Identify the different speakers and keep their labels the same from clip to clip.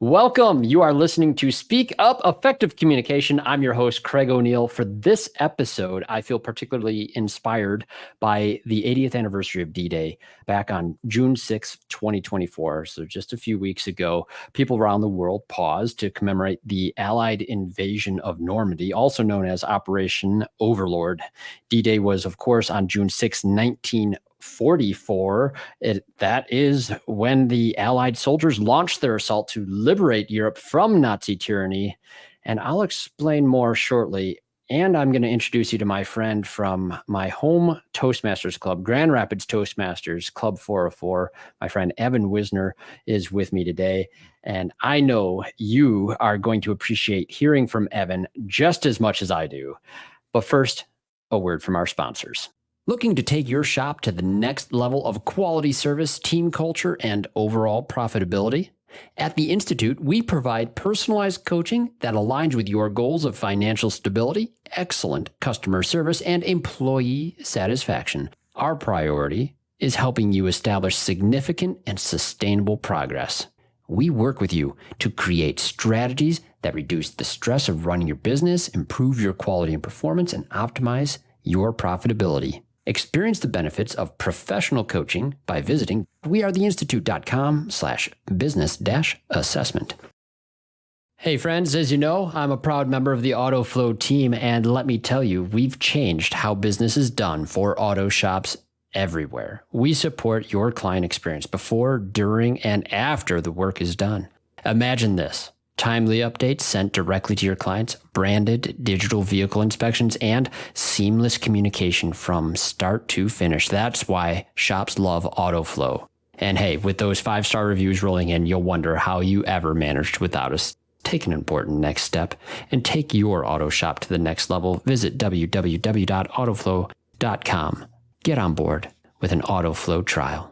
Speaker 1: Welcome. You are listening to Speak Up Effective Communication. I'm your host, Craig O'Neill. For this episode, I feel particularly inspired by the 80th anniversary of D-Day back on June 6th, 2024. So just a few weeks ago, people around the world paused to commemorate the Allied invasion of Normandy, also known as Operation Overlord. D-Day was, of course, on June 6, 1944. That is when the Allied soldiers launched their assault to liberate Europe from Nazi tyranny. And I'll explain more shortly. And I'm going to introduce you to my friend from my home Toastmasters club, Grand Rapids Toastmasters Club 404. My friend Evan Wisner is with me today. And I know you are going to appreciate hearing from Evan just as much as I do. But first, a word from our sponsors. Looking to take your shop to the next level of quality service, team culture, and overall profitability? At the Institute, we provide personalized coaching that aligns with your goals of financial stability, excellent customer service, and employee satisfaction. Our priority is helping you establish significant and sustainable progress. We work with you to create strategies that reduce the stress of running your business, improve your quality and performance, and optimize your profitability. Experience the benefits of professional coaching by visiting wearetheinstitute.com/business-assessment. Hey friends, as you know, I'm a proud member of the AutoFlow team, and let me tell you, we've changed how business is done for auto shops everywhere. We support your client experience before, during, and after the work is done. Imagine this. Timely updates sent directly to your clients, branded digital vehicle inspections, and seamless communication from start to finish. That's why shops love AutoFlow. And hey, with those 5-star reviews rolling in, you'll wonder how you ever managed without us. Take an important next step and take your auto shop to the next level. Visit www.autoflow.com. Get on board with an AutoFlow trial.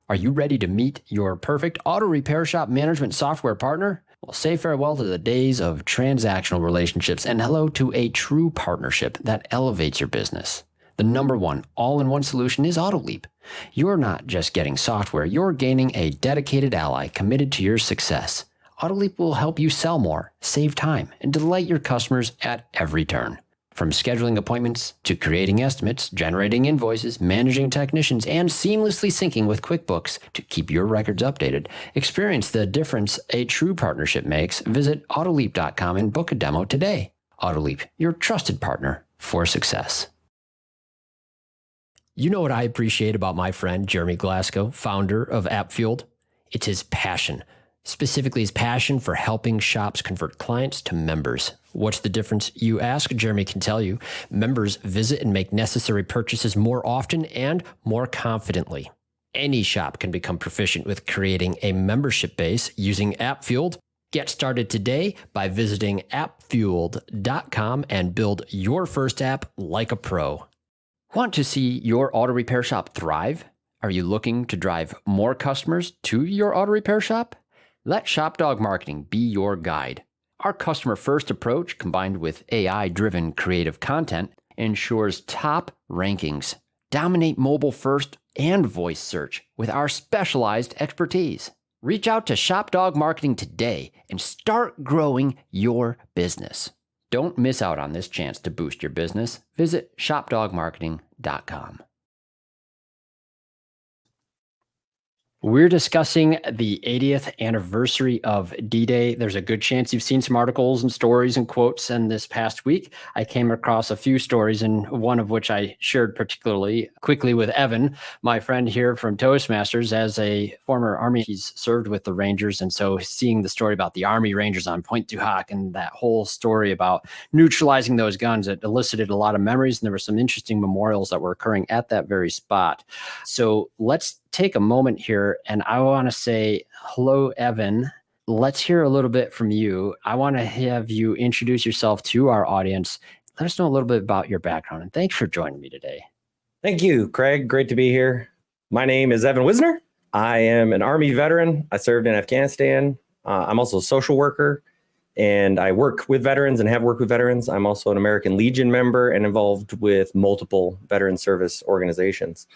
Speaker 1: Are you ready to meet your perfect auto repair shop management software partner? Well, say farewell to the days of transactional relationships and hello to a true partnership that elevates your business. The number one all-in-one solution is AutoLeap. You're not just getting software, you're gaining a dedicated ally committed to your success. AutoLeap will help you sell more, save time, and delight your customers at every turn. From scheduling appointments to creating estimates, generating invoices, managing technicians, and seamlessly syncing with QuickBooks to keep your records updated, experience the difference a true partnership makes. Visit Autoleap.com and book a demo today. Autoleap, your trusted partner for success. You know what I appreciate about my friend Jeremy Glasgow, founder of AppFueled? It's his passion. Specifically, his passion for helping shops convert clients to members. What's the difference, you ask? Jeremy can tell you. Members visit and make necessary purchases more often and more confidently. Any shop can become proficient with creating a membership base using AppFueled. Get started today by visiting appfueled.com and build your first app like a pro. Want to see your auto repair shop thrive? Are you looking to drive more customers to your auto repair shop? Let ShopDog Marketing be your guide. Our customer-first approach, combined with AI-driven creative content, ensures top rankings. Dominate mobile-first and voice search with our specialized expertise. Reach out to ShopDog Marketing today and start growing your business. Don't miss out on this chance to boost your business. Visit shopdogmarketing.com. We're discussing the 80th anniversary of D-Day. There's a good chance you've seen some articles and stories and quotes. And this past week, I came across a few stories, and one of which I shared particularly quickly with Evan, my friend here from Toastmasters. As a former Army, he's served with the Rangers. And so seeing the story about the Army Rangers on Pointe du Hoc and that whole story about neutralizing those guns, it elicited a lot of memories. And there were some interesting memorials that were occurring at that very spot. So let's take a moment here, and I want to say hello, Evan. Let's hear a little bit from you. I want to have you introduce yourself to our audience. Let us know a little bit about your background, and thanks for joining me today.
Speaker 2: Thank you, Craig. Great to be here. My name is Evan Wisner. I am an Army veteran. I served in Afghanistan. I'm also a social worker, and I work with veterans and have worked with veterans. I'm also an American Legion member and involved with multiple veteran service organizations.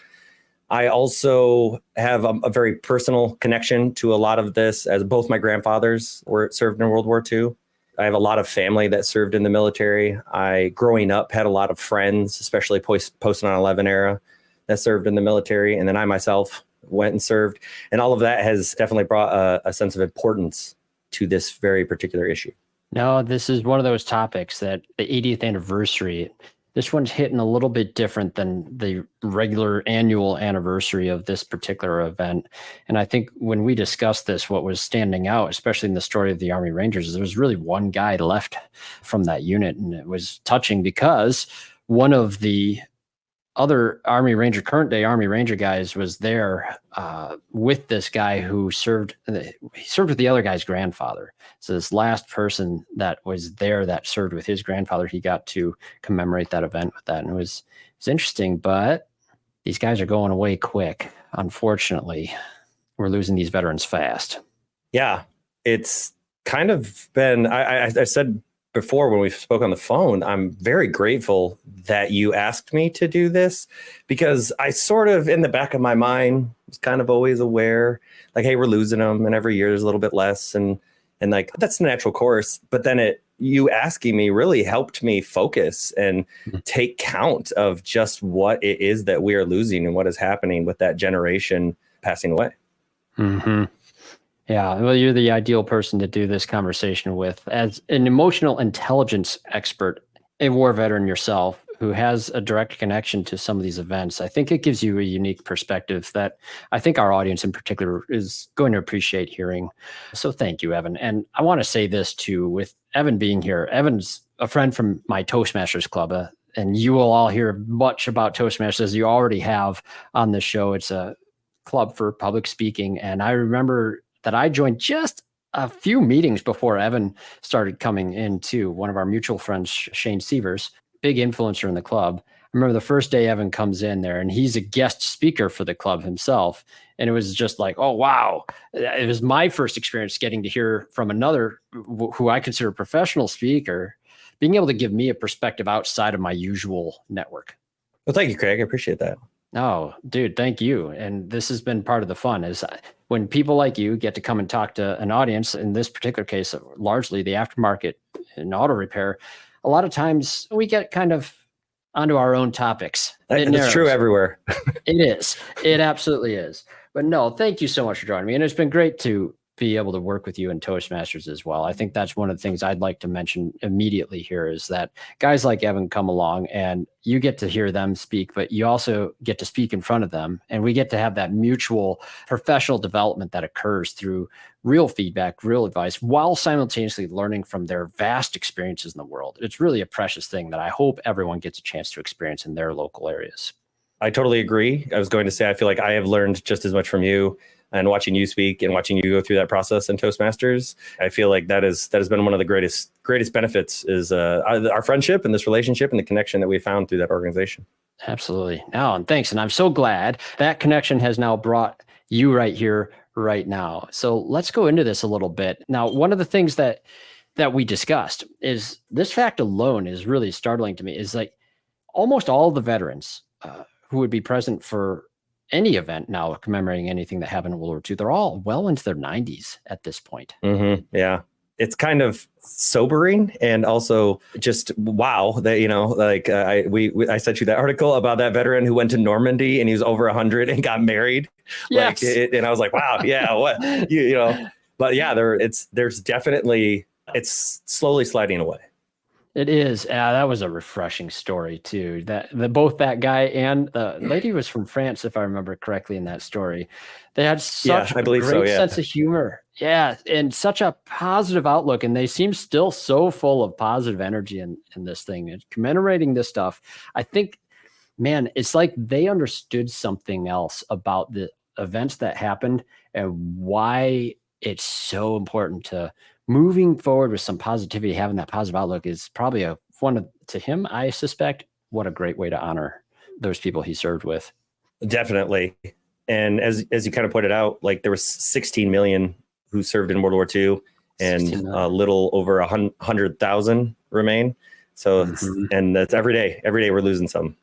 Speaker 2: I also have a very personal connection to a lot of this, as both my grandfathers were served in World War II. I have a lot of family that served in the military. I, growing up, had a lot of friends, especially post 9/11 era, that served in the military. And then I myself went and served. And all of that has definitely brought a sense of importance to this very particular issue.
Speaker 1: No, this is one of those topics that the 80th anniversary, this one's hitting a little bit different than the regular annual anniversary of this particular event. And I think when we discussed this, what was standing out, especially in the story of the Army Rangers, is there was really one guy left from that unit. And it was touching because one of the other current day Army Ranger guys was there with this guy who served with the other guy's grandfather. So this last person that was there that served with his grandfather, he got to commemorate that event with that. And it was interesting, but these guys are going away quick. Unfortunately, we're losing these veterans fast.
Speaker 2: Yeah, it's kind of been, I said before when we spoke on the phone, I'm very grateful that you asked me to do this, because I sort of, in the back of my mind, was kind of always aware, like, hey, we're losing them, and every year there's a little bit less, and like, that's the natural course. But then you asking me really helped me focus and take count of just what it is that we are losing and what is happening with that generation passing away.
Speaker 1: Mm-hmm. Yeah, well, you're the ideal person to do this conversation with. As an emotional intelligence expert, a war veteran yourself who has a direct connection to some of these events, I think it gives you a unique perspective that I think our audience in particular is going to appreciate hearing. So thank you, Evan. And I want to say this too, with Evan being here. Evan's a friend from my Toastmasters club, and you will all hear much about Toastmasters, as you already have on this show. It's a club for public speaking. And I remember that I joined just a few meetings before Evan started coming in too. One of our mutual friends, Shane Sievers, big influencer in the club. I remember the first day Evan comes in there, and he's a guest speaker for the club himself. And it was just like, oh, wow. It was my first experience getting to hear from another who I consider a professional speaker, being able to give me a perspective outside of my usual network.
Speaker 2: Well, thank you, Craig. I appreciate that.
Speaker 1: Oh, dude, thank you. And this has been part of the fun, is when people like you get to come and talk to an audience, in this particular case, largely the aftermarket and auto repair, a lot of times we get kind of onto our own topics.
Speaker 2: It's true everywhere.
Speaker 1: It is. It absolutely is. But no, thank you so much for joining me. And it's been great to be able to work with you in Toastmasters as well. I think that's one of the things I'd like to mention immediately here, is that guys like Evan come along and you get to hear them speak, but you also get to speak in front of them. And we get to have that mutual professional development that occurs through real feedback, real advice, while simultaneously learning from their vast experiences in the world. It's really a precious thing that I hope everyone gets a chance to experience in their local areas.
Speaker 2: I totally agree. I was going to say, I feel like I have learned just as much from you, and watching you speak and watching you go through that process in Toastmasters. I feel like that has been one of the greatest benefits, is our friendship and this relationship and the connection that we found through that organization.
Speaker 1: Absolutely. Oh, and thanks. And I'm so glad that connection has now brought you right here, right now. So let's go into this a little bit. Now, one of the things that we discussed is this fact alone is really startling to me, is like almost all the veterans who would be present for any event now commemorating anything that happened in World War II, they're all well into their 90s at this point.
Speaker 2: Mm-hmm. Yeah. It's kind of sobering, and also just wow that, like I sent you that article about that veteran who went to Normandy and he was over 100 and got married.
Speaker 1: Yes.
Speaker 2: And I was like, wow, yeah, what but yeah, there's definitely, it's slowly sliding away.
Speaker 1: It is. That was a refreshing story too. Both that guy and the lady was from France, if I remember correctly, in that story. They had such a great sense of humor. Yeah, and such a positive outlook, and they seem still so full of positive energy in this thing. And commemorating this stuff, I think, man, it's like they understood something else about the events that happened and why it's so important to moving forward with some positivity. Having that positive outlook is probably to him, I suspect, what a great way to honor those people he served with.
Speaker 2: Definitely. And as you kind of pointed out, like there was 16 million who served in World War II, and a little over 100,000 remain. So, and that's every day we're losing some.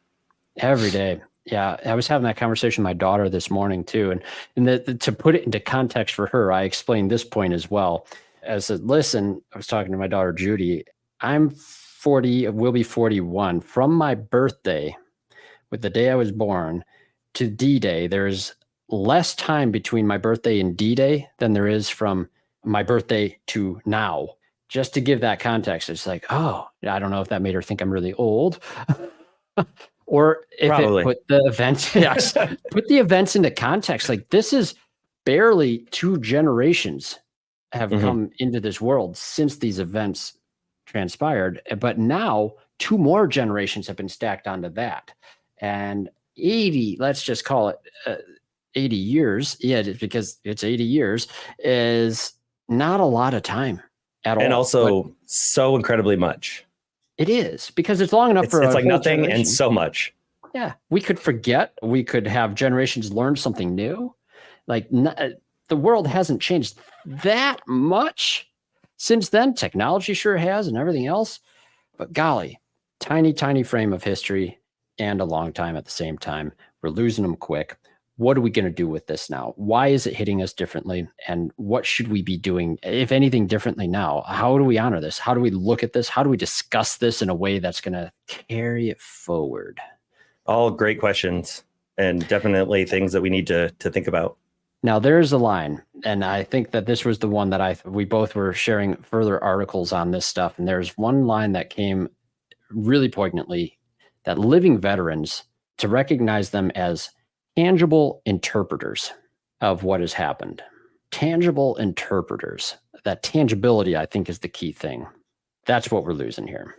Speaker 1: Every day. Yeah, I was having that conversation with my daughter this morning too, and to put it into context for her, I explained this point as well. I said, "Listen," I was talking to my daughter Judy. I'm 40, will be 41. From my birthday, with the day I was born, to D-Day, there's less time between my birthday and D-Day than there is from my birthday to now. Just to give that context, it's like, oh, I don't know if that made her think I'm really old. Or if
Speaker 2: Probably.
Speaker 1: it put the events, yes, put the events into context. Like, this is barely 2 generations have come into this world since these events transpired. But now 2 more generations have been stacked onto that. And 80, let's just call it 80 years. Yeah, because it's 80 years is not a lot of time at all.
Speaker 2: And also so incredibly much.
Speaker 1: It is, because it's long enough for
Speaker 2: it's
Speaker 1: a
Speaker 2: like
Speaker 1: whole
Speaker 2: nothing
Speaker 1: generation.
Speaker 2: and so much.
Speaker 1: Yeah, we could forget. We could have generations learn something new. Like, the world hasn't changed that much since then. Technology sure has, and everything else. But golly, tiny, tiny frame of history and a long time at the same time. We're losing them quick. What are we going to do with this now? Why is it hitting us differently? And what should we be doing, if anything, differently now? How do we honor this? How do we look at this? How do we discuss this in a way that's going to carry it forward?
Speaker 2: All great questions, and definitely things that we need to think about.
Speaker 1: Now, there's a line, and I think that this was the one that we both were sharing further articles on this stuff. And there's one line that came really poignantly, that living veterans, to recognize them as tangible interpreters of what has happened. Tangible interpreters. That tangibility, I think, is the key thing. That's what we're losing here.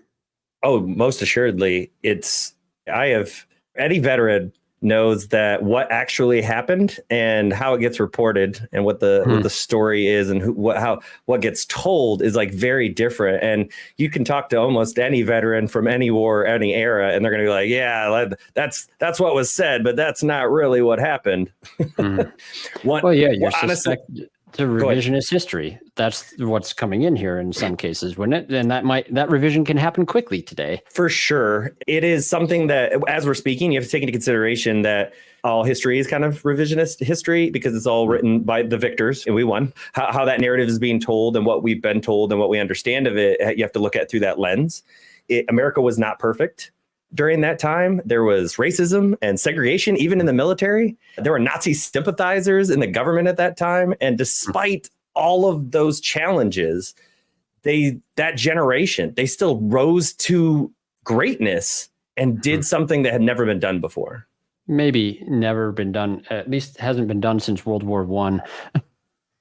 Speaker 2: Oh, most assuredly. Any veteran knows that what actually happened and how it gets reported and what the story is and what gets told is like very different. And you can talk to almost any veteran from any war, any era, and they're going to be like, yeah, that's what was said, but that's not really what happened.
Speaker 1: Well, yeah, you're suspected to revisionist history. That's what's coming in here in some cases, wouldn't it? And that revision can happen quickly today.
Speaker 2: For sure. It is something that, as we're speaking, you have to take into consideration that all history is kind of revisionist history, because it's all written by the victors and we won. How that narrative is being told and what we've been told and what we understand of it, you have to look at through that lens. America was not perfect. During that time, there was racism and segregation, even in the military. There were Nazi sympathizers in the government at that time. And despite all of those challenges, that generation, they still rose to greatness and did something that had never been done before.
Speaker 1: Maybe never been done, at least hasn't been done since World War I.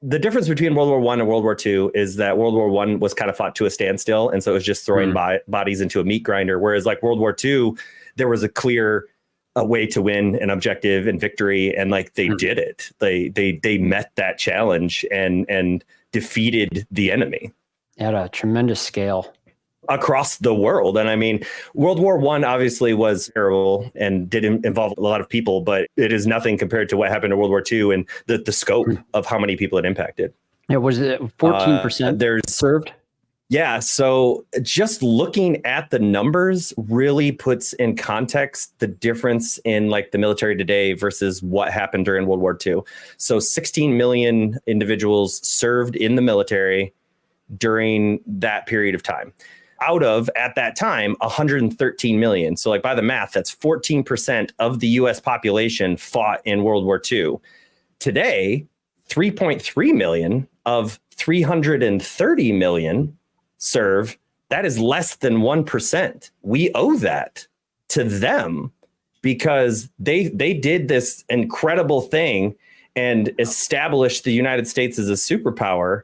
Speaker 2: The difference between World War I and World War II is that World War I was kind of fought to a standstill. And so it was just throwing bodies into a meat grinder. Whereas like World War II, there was a clear way to win an objective and victory. And like they did it. They met that challenge and defeated the enemy.
Speaker 1: At a tremendous scale.
Speaker 2: Across the world. And I mean, World War I obviously was terrible and didn't involve a lot of people, but it is nothing compared to what happened in World War II and the scope of how many people it impacted.
Speaker 1: Yeah, was it 14% served?
Speaker 2: Yeah. So just looking at the numbers really puts in context the difference in like the military today versus what happened during World War II. So 16 million individuals served in the military during that period of time. Out of, at that time, 113 million. So like by the math, that's 14% of the US population fought in World War II. Today, 3.3 million of 330 million serve. That is less than 1%. We owe that to them because they did this incredible thing and established the United States as a superpower.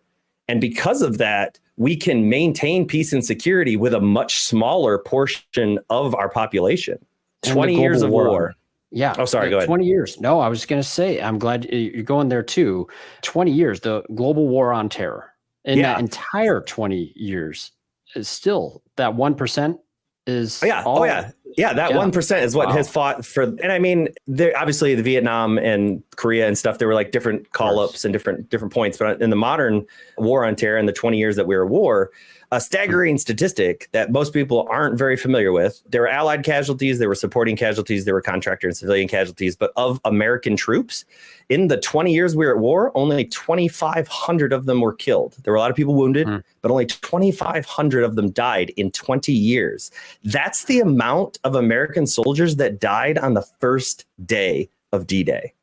Speaker 2: And because of that, we can maintain peace and security with a much smaller portion of our population. 20 years of war.
Speaker 1: Yeah.
Speaker 2: Oh, sorry. Go ahead.
Speaker 1: 20 years. No, I was going to say, I'm glad you're going there too. 20 years, the global war on terror. And that entire 20 years is still that 1% is.
Speaker 2: Oh, yeah. Yeah, that 1% is what has fought for. And I mean, obviously the Vietnam and Korea and stuff, there were like different call-ups and different points. But in the modern war on terror, in the 20 years that we were at war, a staggering statistic that most people aren't very familiar with. There were Allied casualties, there were supporting casualties, there were contractor and civilian casualties. But of American troops, in the 20 years we were at war, only 2,500 of them were killed. There were a lot of people wounded, but only 2,500 of them died in 20 years. That's the amount of American soldiers that died on the first day of D-Day.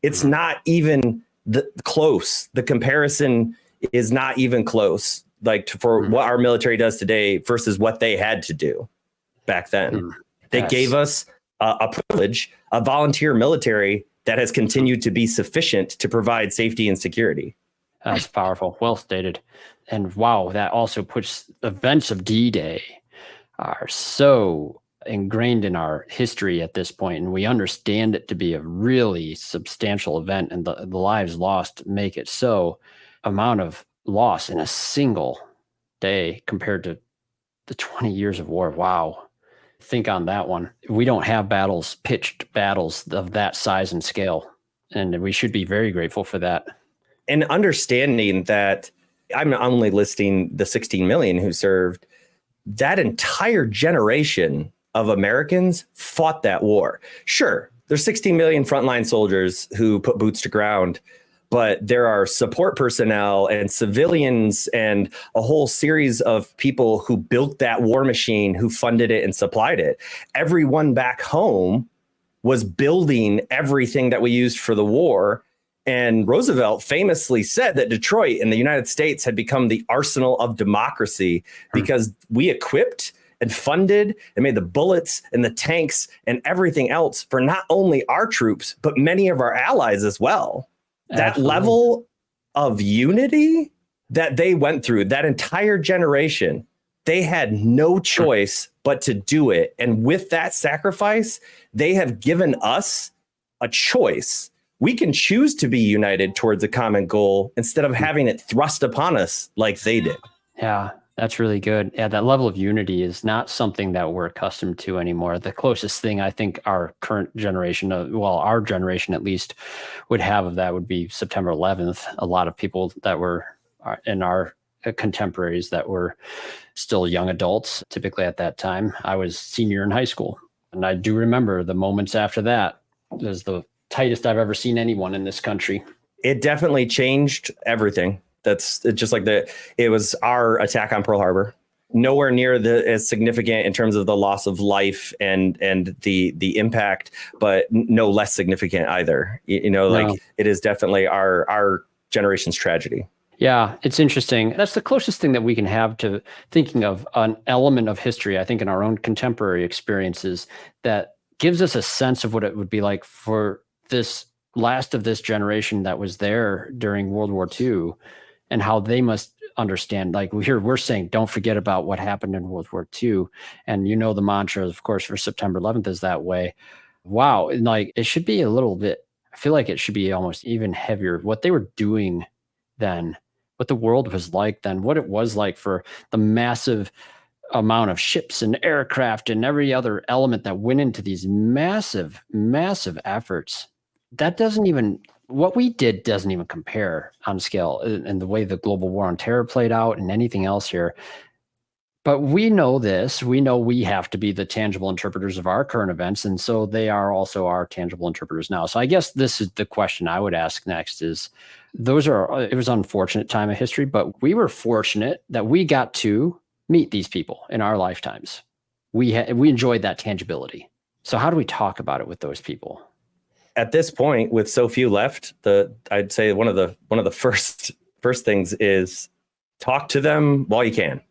Speaker 2: It's not even close. The comparison is not even close. Like for what our military does today versus what they had to do back then. They gave us a privilege, a volunteer military that has continued to be sufficient to provide safety and security.
Speaker 1: That's powerful. Well stated. And wow, that also puts events of D-Day are so ingrained in our history at this point, and we understand it to be a really substantial event, and the lives lost make it so. Amount of loss in a single day compared to the 20 years of war. Wow. Think on that one. We don't have pitched battles of that size and scale, and we should be very grateful for that.
Speaker 2: And understanding that I'm only listing the 16 million who served, that entire generation of Americans fought that war. Sure, there's 16 million frontline soldiers who put boots to ground, but there are support personnel and civilians and a whole series of people who built that war machine, who funded it and supplied it. Everyone back home was building everything that we used for the war. And Roosevelt famously said that Detroit and the United States had become the arsenal of democracy because we equipped and funded and made the bullets and the tanks and everything else for not only our troops, but many of our allies as well. That level of unity that they went through, that entire generation, they had no choice but to do it. And with that sacrifice, they have given us a choice. We can choose to be united towards a common goal instead of having it thrust upon us like they did.
Speaker 1: Yeah, that's really good. Yeah, that level of unity is not something that we're accustomed to anymore. The closest thing I think our current generation, our generation at least, would have of that would be September 11th. A lot of people that were in our contemporaries that were still young adults, typically at that time. I was senior in high school, and I do remember the moments after that. It was the tightest I've ever seen anyone in this country.
Speaker 2: It definitely changed everything. That's just like it was our attack on Pearl Harbor. Nowhere near as significant in terms of the loss of life and the impact, but no less significant either. Like it is definitely our generation's tragedy.
Speaker 1: Yeah, it's interesting. That's the closest thing that we can have to thinking of an element of history, I think, in our own contemporary experiences that gives us a sense of what it would be like for this last of this generation that was there during World War II. And how they must understand, like we're saying, don't forget about what happened in World War II. And the mantra, of course, for September 11th is that way. Wow. And like, it should be a little bit, I feel like it should be almost even heavier. What they were doing then, what the world was like then, what it was like for the massive amount of ships and aircraft and every other element that went into these massive, massive efforts. That what we did doesn't even compare on scale and the way the global war on terror played out and anything else here. But we know this. We know we have to be the tangible interpreters of our current events. And so they are also our tangible interpreters now. So I guess this is the question I would ask next is, it was an unfortunate time of history, but we were fortunate that we got to meet these people in our lifetimes. We enjoyed that tangibility. So how do we talk about it with those people?
Speaker 2: At this point, with so few left, I'd say one of the first things is talk to them while you can.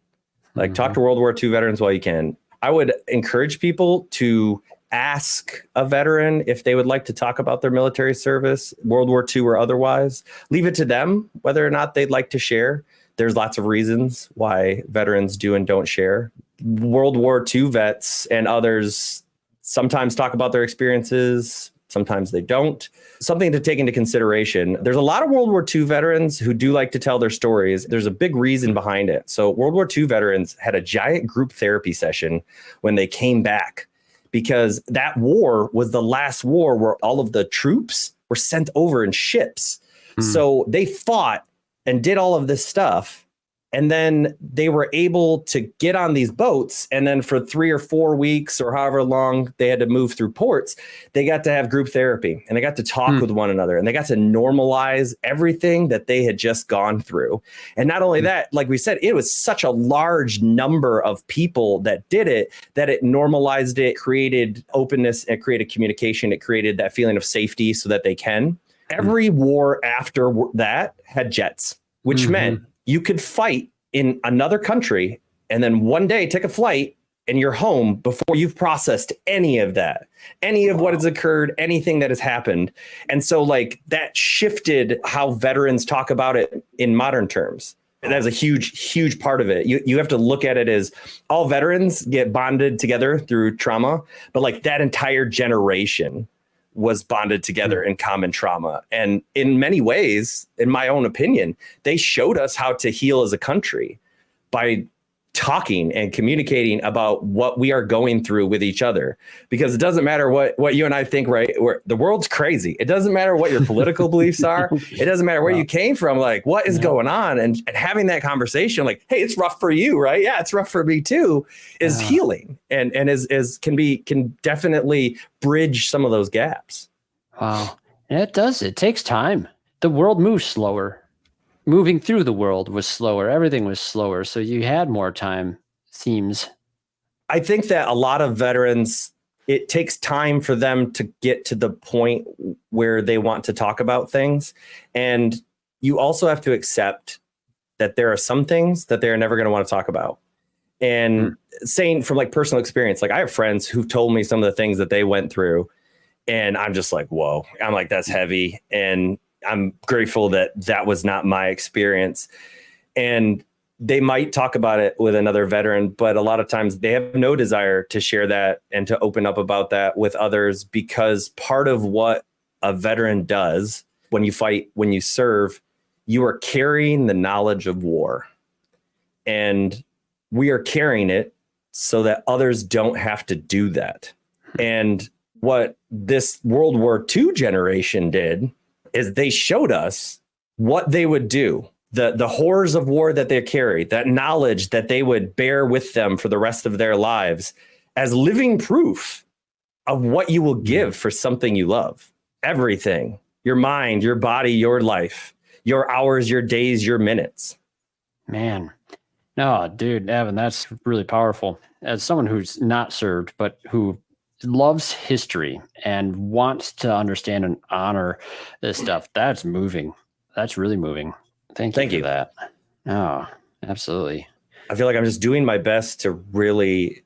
Speaker 2: Like talk to World War II veterans while you can. I would encourage people to ask a veteran if they would like to talk about their military service, World War II or otherwise. Leave it to them whether or not they'd like to share. There's lots of reasons why veterans do and don't share. World War II vets and others sometimes talk about their experiences. Sometimes they don't. Something to take into consideration. There's a lot of World War II veterans who do like to tell their stories. There's a big reason behind it. So World War II veterans had a giant group therapy session when they came back because that war was the last war where all of the troops were sent over in ships. So they fought and did all of this stuff. And then they were able to get on these boats. And then for 3 or 4 weeks or however long they had to move through ports, they got to have group therapy and they got to talk with one another and they got to normalize everything that they had just gone through. And not only that, like we said, it was such a large number of people that did it, that it normalized it, created openness, it created communication, it created that feeling of safety so that they can. Every war after that had jets, which meant you could fight in another country and then one day take a flight and you're home before you've processed any of that, any of what has occurred, anything that has happened. And so like that shifted how veterans talk about it in modern terms. And that's a huge part of it. You have to look at it as all veterans get bonded together through trauma, but like that entire generation was bonded together in common trauma. And in many ways, in my own opinion, they showed us how to heal as a country by talking and communicating about what we are going through with each other. Because it doesn't matter what you and I think, right? The world's crazy. It doesn't matter what your political beliefs are. It doesn't matter where you came from. Like, what is going on? And having that conversation, like, hey, it's rough for you, right? Yeah, it's rough for me too, is healing and can definitely bridge some of those gaps.
Speaker 1: Wow. And it does. It takes time. The world moves slower. Moving through the world was slower. Everything was slower. So you had more time, seems.
Speaker 2: I think that a lot of veterans, it takes time for them to get to the point where they want to talk about things. And you also have to accept that there are some things that they're never going to want to talk about. And saying from like personal experience, like I have friends who've told me some of the things that they went through. And I'm just like, whoa, I'm like, that's heavy. And I'm grateful that that was not my experience. And they might talk about it with another veteran, but a lot of times they have no desire to share that and to open up about that with others, because part of what a veteran does when you fight, when you serve, you are carrying the knowledge of war. And we are carrying it so that others don't have to do that. And what this World War II generation did is they showed us what they would do, the horrors of war that they carried, that knowledge that they would bear with them for the rest of their lives as living proof of what you will give for something you love. Everything, your mind, your body, your life, your hours, your days, your minutes.
Speaker 1: Man. No, dude, Evan, that's really powerful. As someone who's not served, but who loves history and wants to understand and honor this stuff, that's moving. That's really moving. Thank you for that. Oh, absolutely.
Speaker 2: I feel like I'm just doing my best to really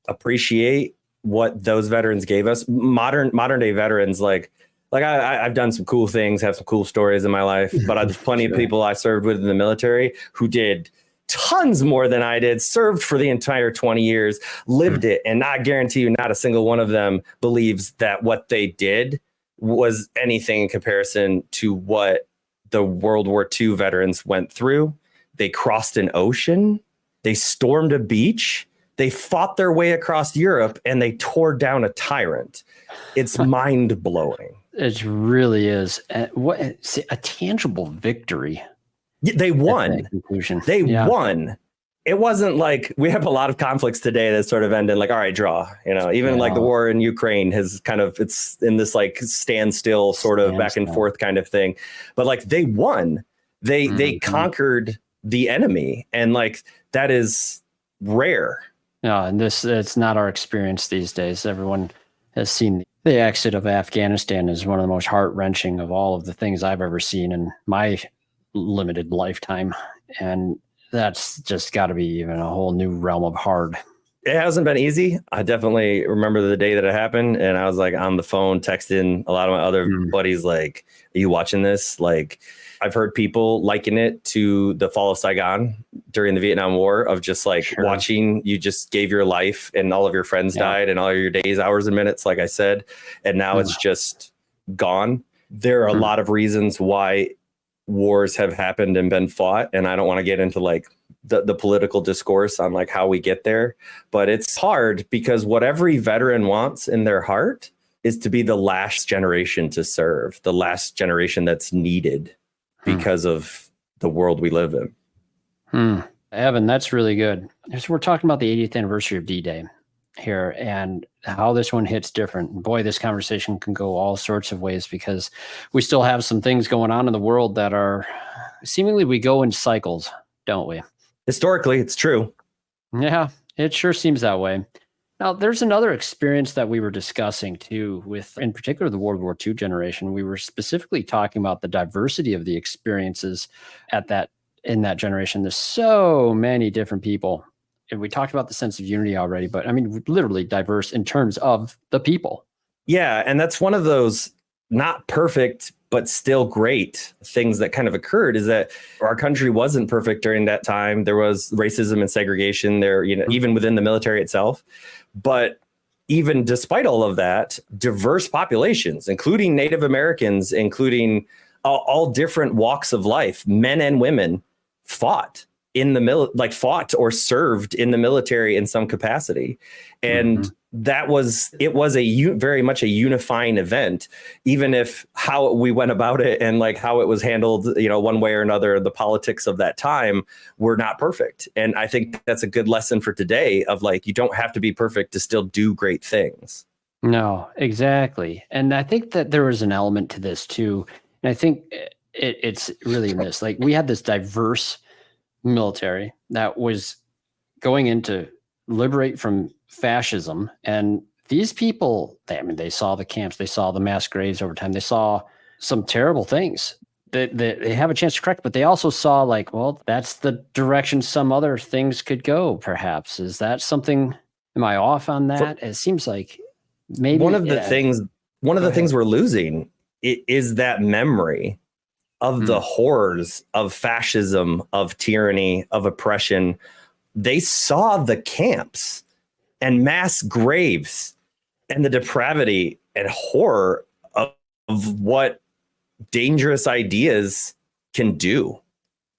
Speaker 2: appreciate what those veterans gave us. Modern day veterans, like I've done some cool things, have some cool stories in my life, but there's plenty of people I served with in the military who did tons more than I did, served for the entire 20 years, lived it. And I guarantee you, not a single one of them believes that what they did was anything in comparison to what the World War II veterans went through. They crossed an ocean. They stormed a beach. They fought their way across Europe and they tore down a tyrant. It's mind blowing.
Speaker 1: It really is. A tangible victory.
Speaker 2: They won. They won. It wasn't like we have a lot of conflicts today that sort of end in like, all right, draw, even like the war in Ukraine has kind of, it's in this like standstill sort of back and forth kind of thing. But like they won, they conquered the enemy. And like, that is rare.
Speaker 1: No, and it's not our experience these days. Everyone has seen the exit of Afghanistan as one of the most heart-wrenching of all of the things I've ever seen in my limited lifetime. And that's just got to be even a whole new realm of hard.
Speaker 2: It hasn't been easy. I definitely remember the day that it happened. And I was like on the phone texting a lot of my other buddies, like, are you watching this? Like, I've heard people liken it to the fall of Saigon during the Vietnam War, of just like watching, you just gave your life and all of your friends died and all your days, hours and minutes, like I said, and now it's just gone. There are a lot of reasons why wars have happened and been fought, and I don't want to get into like the political discourse on like how we get there, but it's hard because what every veteran wants in their heart is to be the last generation to serve, the last generation that's needed because of the world we live in.
Speaker 1: Evan, that's really good. So we're talking about the 80th anniversary of D-Day here and how this one hits different. Boy, this conversation can go all sorts of ways because we still have some things going on in the world that are seemingly we go in cycles, don't we?
Speaker 2: Historically, it's true.
Speaker 1: Yeah, it sure seems that way. Now, there's another experience that we were discussing too, with in particular the World War II generation. We were specifically talking about the diversity of the experiences in that generation. There's so many different people. And we talked about the sense of unity already, but I mean, literally diverse in terms of the people.
Speaker 2: Yeah. And that's one of those not perfect, but still great things that kind of occurred is that our country wasn't perfect during that time. There was racism and segregation there, even within the military itself. But even despite all of that, diverse populations, including Native Americans, including all different walks of life, men and women fought in the fought or served in the military in some capacity. And it was very much a unifying event, even if how we went about it and like how it was handled, one way or another, the politics of that time were not perfect. And I think that's a good lesson for today of like, you don't have to be perfect to still do great things.
Speaker 1: No, exactly. And I think that there was an element to this too. And I think it's really in this, like we had this diverse military that was going in to liberate from fascism. And these people, they saw the camps, they saw the mass graves over time, they saw some terrible things that they have a chance to correct, but they also saw like, well, that's the direction some other things could go, perhaps. Is that something, am I off on that? It seems like maybe
Speaker 2: one of the things we're losing is that memory of the horrors of fascism, of tyranny, of oppression. They saw the camps and mass graves and the depravity and horror of what dangerous ideas can do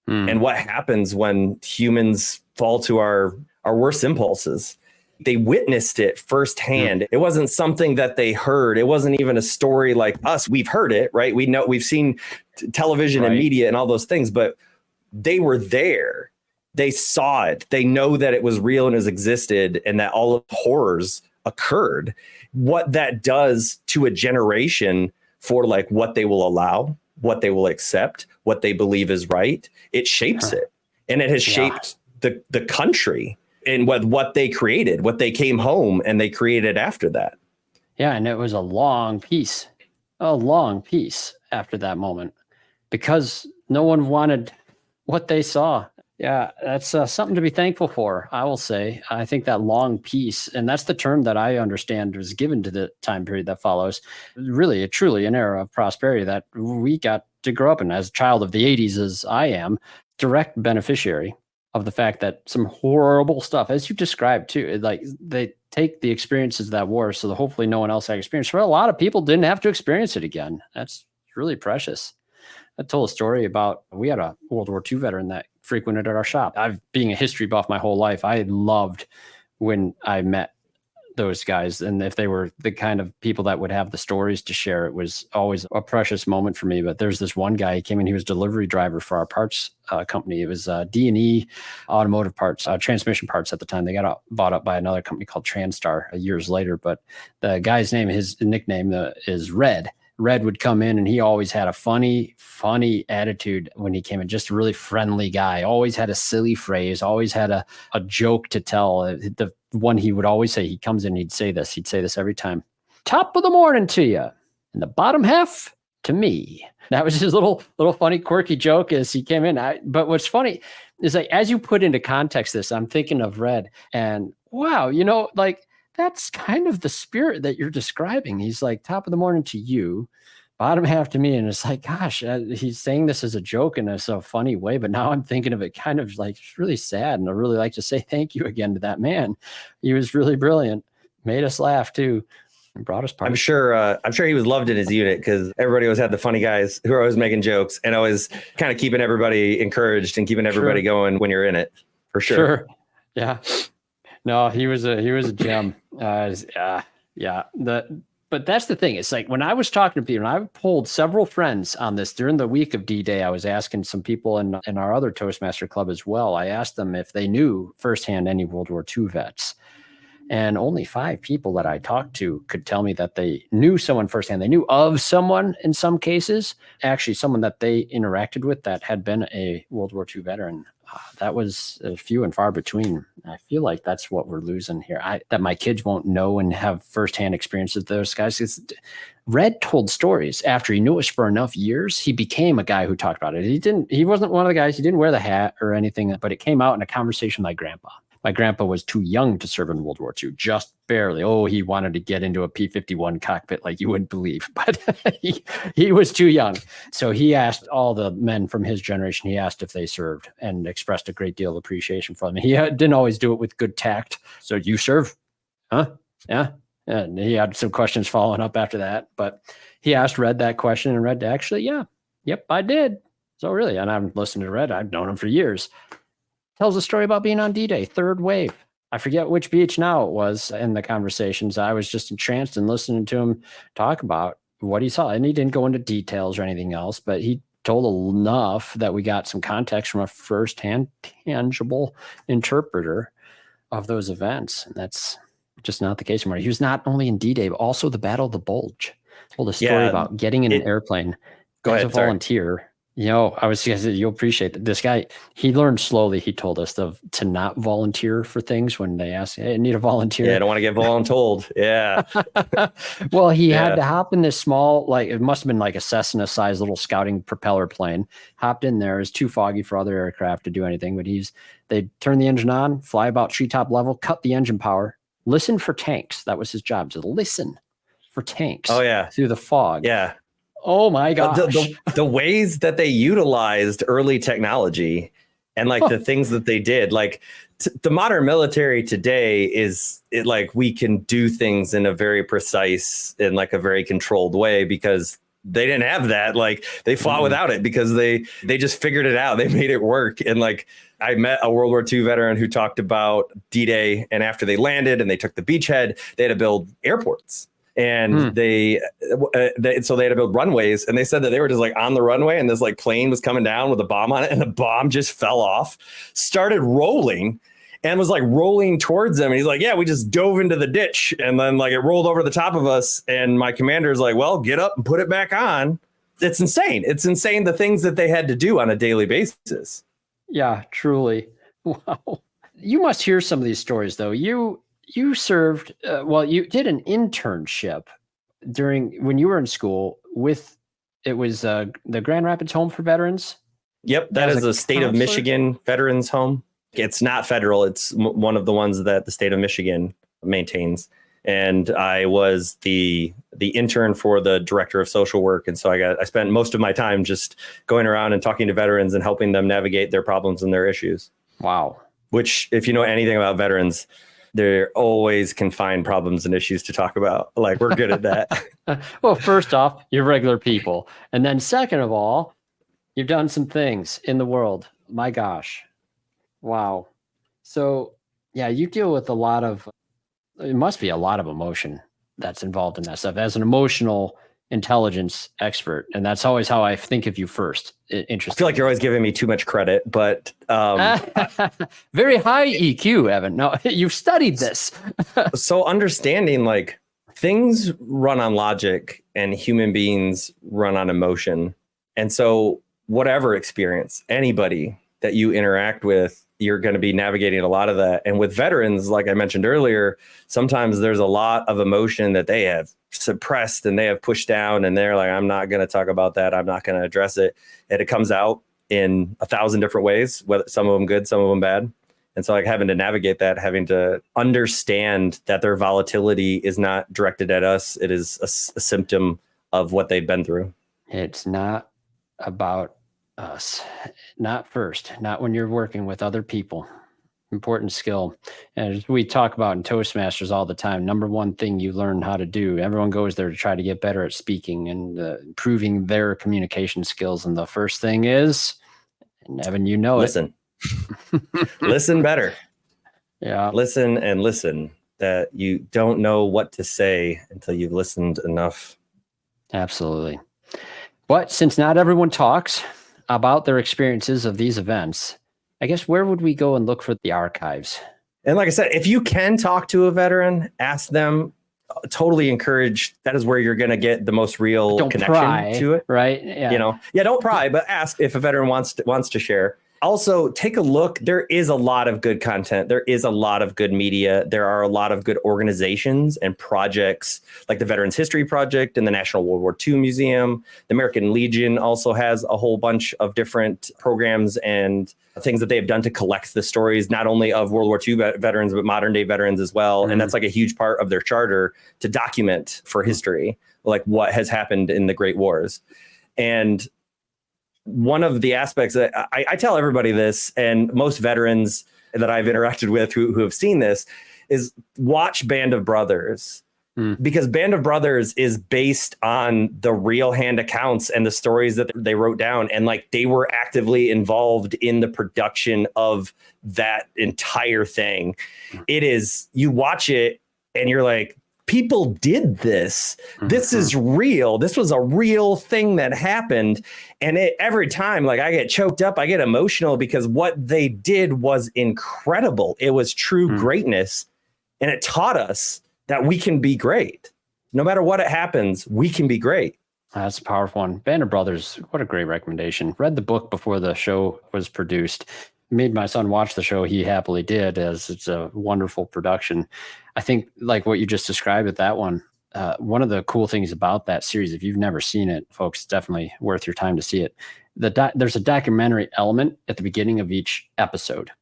Speaker 2: and what happens when humans fall to our worst impulses. They witnessed it firsthand. It wasn't something that they heard. It wasn't even a story like us. We've heard it, right? We know, we've seen television and media and all those things, but they were there. They saw it. They know that it was real and has existed and that all of the horrors occurred. What that does to a generation for like what they will allow, what they will accept, what they believe is right, it shapes it. And it has shaped the country and what they created, what they came home and they created after that.
Speaker 1: Yeah. And it was a long piece after that moment because no one wanted what they saw. Yeah, that's something to be thankful for, I will say. I think that long peace, and that's the term that I understand was given to the time period that follows, really, truly an era of prosperity that we got to grow up in. As a child of the 80s, as I am, direct beneficiary of the fact that some horrible stuff, as you described too, like they take the experiences of that war, so that hopefully no one else had experience. For a lot of people didn't have to experience it again. That's really precious. I told a story about, we had a World War II veteran that frequented at our shop. I've being a history buff my whole life. I loved when I met those guys. And if they were the kind of people that would have the stories to share, it was always a precious moment for me. But there's this one guy, he came in, he was delivery driver for our parts company. It was D&E automotive parts, transmission parts at the time. They got bought up by another company called Transtar years later. But the guy's name, his nickname is Red. Red would come in and he always had a funny attitude when he came in, just a really friendly guy, always had a silly phrase, always had a joke to tell. The one he would always say, he comes in, he'd say this every time: top of the morning to you and the bottom half to me. That was his little funny, quirky joke as he came in. But what's funny is like, as you put into context this, I'm thinking of Red and wow, like, that's kind of the spirit that you're describing. He's like, top of the morning to you, bottom half to me. And it's like, gosh, he's saying this as a joke in a funny way. But now I'm thinking of it kind of like really sad. And I really like to say thank you again to that man. He was really brilliant. Made us laugh too. Broadest part.
Speaker 2: I'm sure he was loved in his unit because everybody always had the funny guys who are always making jokes and always kind of keeping everybody encouraged and keeping everybody going when you're in it, for sure.
Speaker 1: Yeah. No, he was a gem. Yeah. But that's the thing. It's like when I was talking to people, and I've polled several friends on this during the week of D-Day, I was asking some people in our other Toastmaster club as well. I asked them if they knew firsthand any World War II vets. And only 5 people that I talked to could tell me that they knew someone firsthand. They knew of someone in some cases, actually someone that they interacted with that had been a World War II veteran. That was few and far between. I feel like that's what we're losing here. That my kids won't know and have firsthand experiences with those guys. Red told stories after he knew us for enough years. He became a guy who talked about it. He wasn't one of the guys. He didn't wear the hat or anything, but it came out in a conversation with my grandpa. My grandpa was too young to serve in World War II, just barely. Oh, he wanted to get into a P-51 cockpit like you wouldn't believe, but he was too young. So he asked all the men from his generation, he asked if they served and expressed a great deal of appreciation for them. He didn't always do it with good tact. So you serve? Huh? Yeah. And he had some questions following up after that, but he asked Red that question and Red actually, yeah, yep, I did. So really, and I'm listening to Red. I've known him for years. Tells a story about being on D-Day, third wave. I forget which beach now it was in the conversations. I was just entranced in listening to him talk about what he saw. And he didn't go into details or anything else, but he told enough that we got some context from a firsthand, tangible interpreter of those events. And that's just not the case anymore. He was not only in D-Day, but also the Battle of the Bulge. Told a story about getting in an airplane as a volunteer. You know, I was going to say, you'll appreciate that. This guy, he learned slowly, he told us to not volunteer for things when they asked, hey, I need a volunteer.
Speaker 2: Yeah, I don't want to get voluntold. Yeah.
Speaker 1: Well, he had to hop in this small, like, it must have been like a Cessna-sized little scouting propeller plane. Hopped in there. It was too foggy for other aircraft to do anything, but they'd turn the engine on, fly about treetop level, cut the engine power, listen for tanks. That was his job, to listen for tanks.
Speaker 2: Oh, yeah.
Speaker 1: Through the fog.
Speaker 2: Yeah.
Speaker 1: Oh my gosh.
Speaker 2: The ways that they utilized early technology and like the things that they did, like the modern military today is like we can do things in a very precise and like a very controlled way because they didn't have that. Like they fought without it because they just figured it out. They made it work. And like I met a World War II veteran who talked about D-Day, and after they landed and they took the beachhead, they had to build airports. And they had to build runways, and they said that they were just like on the runway and this like plane was coming down with a bomb on it, and the bomb just fell off, started rolling and was like rolling towards them. And he's like, yeah, we just dove into the ditch and then like it rolled over the top of us. And my commander's like, well, get up and put it back on. It's insane. It's insane the things that they had to do on a daily basis.
Speaker 1: Yeah, truly. Wow. You must hear some of these stories though. You served, you did an internship when you were in school it was the Grand Rapids Home for Veterans.
Speaker 2: Yep. That is a state of Michigan veterans home. It's not federal. It's one of the ones that the state of Michigan maintains. And I was the intern for the director of social work. And so I spent most of my time just going around and talking to veterans and helping them navigate their problems and their issues.
Speaker 1: Wow.
Speaker 2: Which, if you know anything about veterans, they always can find problems and issues to talk about. Like, we're good at that.
Speaker 1: Well, first off, you're regular people. And then second of all, you've done some things in the world. My gosh. Wow. So, yeah, you deal with it must be a lot of emotion that's involved in that stuff as an emotional intelligence expert. And that's always how I think of you first. Interesting.
Speaker 2: I feel like you're always giving me too much credit, but
Speaker 1: very high EQ, Evan. No, you've studied this.
Speaker 2: So understanding like things run on logic and human beings run on emotion. And so whatever experience, anybody that you interact with, you're going to be navigating a lot of that. And with veterans, like I mentioned earlier, sometimes there's a lot of emotion that they have suppressed and they have pushed down, and they're like, I'm not going to talk about that. I'm not going to address it. And it comes out in 1,000 different ways, whether some of them good, some of them bad. And so like having to navigate that, having to understand that their volatility is not directed at us. It is a symptom of what they've been through.
Speaker 1: It's not about us. Not first, not when you're working with other people. Important skill. And as we talk about in Toastmasters all the time, number one thing you learn how to do. Everyone goes there to try to get better at speaking and improving their communication skills. And the first thing is, and Evan, you know
Speaker 2: Listen.
Speaker 1: it.
Speaker 2: Listen better.
Speaker 1: Yeah.
Speaker 2: Listen and listen. That you don't know what to say until you've listened enough.
Speaker 1: Absolutely. But since not everyone talks about their experiences of these events, I guess where would we go and look for the archives?
Speaker 2: And like I said, if you can talk to a veteran, ask them. Totally encourage. That is where you're going to get the most real connection to it,
Speaker 1: right? Yeah.
Speaker 2: Don't pry, but ask if a veteran wants to share. Also, take a look. There is a lot of good content. There is a lot of good media. There are a lot of good organizations and projects like the Veterans History Project and the National World War II Museum. The American Legion also has a whole bunch of different programs and things that they've done to collect the stories, not only of World War II veterans, but modern day veterans as well. Mm-hmm. And that's like a huge part of their charter to document for history, like what has happened in the Great Wars. And one of the aspects that I tell everybody this, and most veterans that I've interacted with who have seen this, is watch Band of Brothers. Because Band of Brothers is based on the real hand accounts and the stories that they wrote down. And like they were actively involved in the production of that entire thing. It is, you watch it and you're like, people did this. This is real. This was a real thing that happened. And every time, like I get choked up, I get emotional because what they did was incredible. It was true greatness. And it taught us that we can be great. No matter what happens, we can be great.
Speaker 1: That's a powerful one. Band of Brothers, what a great recommendation. Read the book before the show was produced. Made my son watch the show. He happily did, as it's a wonderful production. I think like what you just described with that one, one of the cool things about that series, if you've never seen it, folks, it's definitely worth your time to see it. There's a documentary element at the beginning of each episode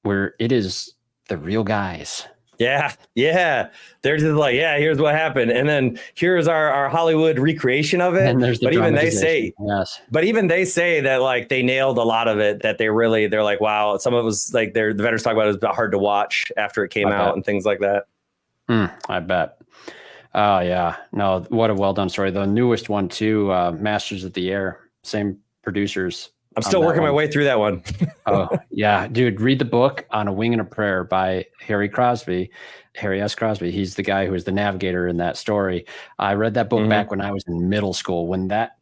Speaker 1: where it is the real guys.
Speaker 2: Yeah. They're just like, yeah, here's what happened. And then here's our Hollywood recreation of it.
Speaker 1: And there's the
Speaker 2: but even they say,
Speaker 1: yes.
Speaker 2: But even they say that like they nailed a lot of it, that they're like, wow, some of it was like the veterans talk about it was hard to watch after it came out and things like that.
Speaker 1: I bet. Oh yeah. No, what a well done story. The newest one too, Masters of the Air, same producers.
Speaker 2: I'm still working my way through that one.
Speaker 1: Oh, yeah. Dude, read the book On a Wing and a Prayer by Harry S. Crosby. He's the guy who was the navigator in that story. I read that book back when I was in middle school. When that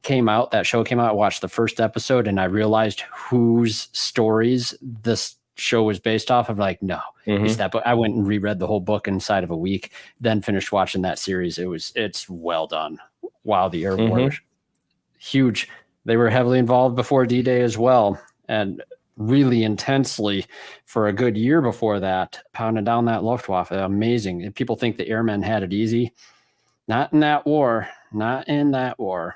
Speaker 1: show came out, I watched the first episode and I realized whose stories this show was based off of. Like, no, it's that book. I went and reread the whole book inside of a week, then finished watching that series. It's well done. Wow, the Air War, huge. They were heavily involved before D-Day as well, and really intensely for a good year before that, pounding down that Luftwaffe. Amazing. People think the airmen had it easy. Not in that war. Not in that war.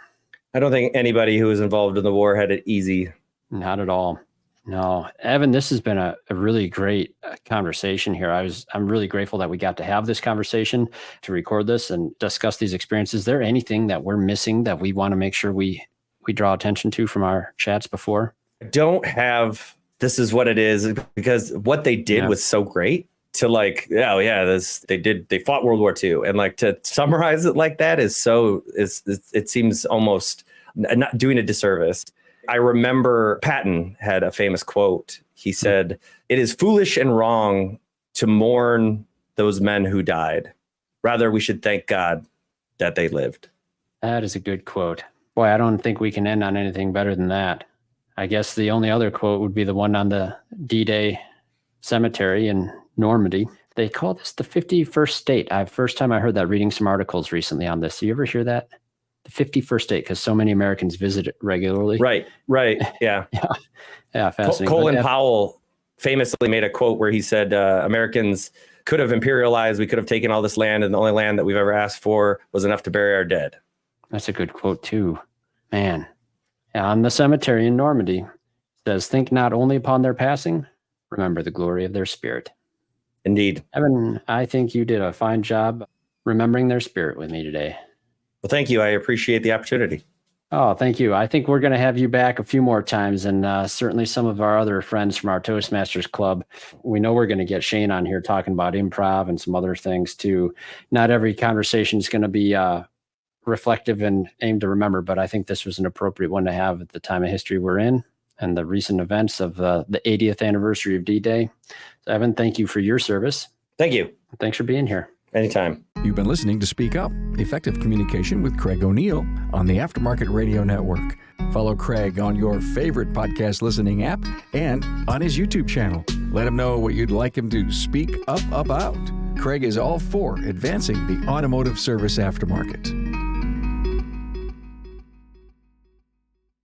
Speaker 2: I don't think anybody who was involved in the war had it easy.
Speaker 1: Not at all. No. Evan, this has been a really great conversation here. I'm really grateful that we got to have this conversation, to record this and discuss these experiences. Is there anything that we're missing that we want to make sure we draw attention to from our chats before?
Speaker 2: I don't have, this is what it is, because what they did was so great to like, they fought World War II, and like to summarize it like that it seems almost not doing a disservice. I remember Patton had a famous quote. He said, "It is foolish and wrong to mourn those men who died. Rather, we should thank God that they lived."
Speaker 1: That is a good quote. Boy, I don't think we can end on anything better than that. I guess the only other quote would be the one on the D-Day cemetery in Normandy. They call this the 51st state. First time I heard that reading some articles recently on this. Do you ever hear that? The 51st state, because so many Americans visit it regularly.
Speaker 2: Right. Yeah.
Speaker 1: Yeah, fascinating.
Speaker 2: Colin Powell famously made a quote where he said, Americans could have imperialized, we could have taken all this land, and the only land that we've ever asked for was enough to bury our dead.
Speaker 1: That's a good quote too, man. On the cemetery in Normandy, it says, "Think not only upon their passing, remember the glory of their spirit."
Speaker 2: Indeed.
Speaker 1: Evan, I think you did a fine job remembering their spirit with me today.
Speaker 2: Well, thank you. I appreciate the opportunity.
Speaker 1: Oh, thank you. I think we're going to have you back a few more times, and certainly some of our other friends from our Toastmasters Club. We know we're going to get Shane on here talking about improv and some other things too. Not every conversation is going to be reflective and aimed to remember, but I think this was an appropriate one to have at the time of history we're in and the recent events of the 80th anniversary of D-Day. So, Evan, thank you for your service.
Speaker 2: Thank you.
Speaker 1: Thanks for being here.
Speaker 2: Anytime.
Speaker 3: You've been listening to Speak Up, Effective Communication with Craig O'Neill on the Aftermarket Radio Network. Follow Craig on your favorite podcast listening app and on his YouTube channel. Let him know what you'd like him to speak up about. Craig is all for advancing the automotive service aftermarket.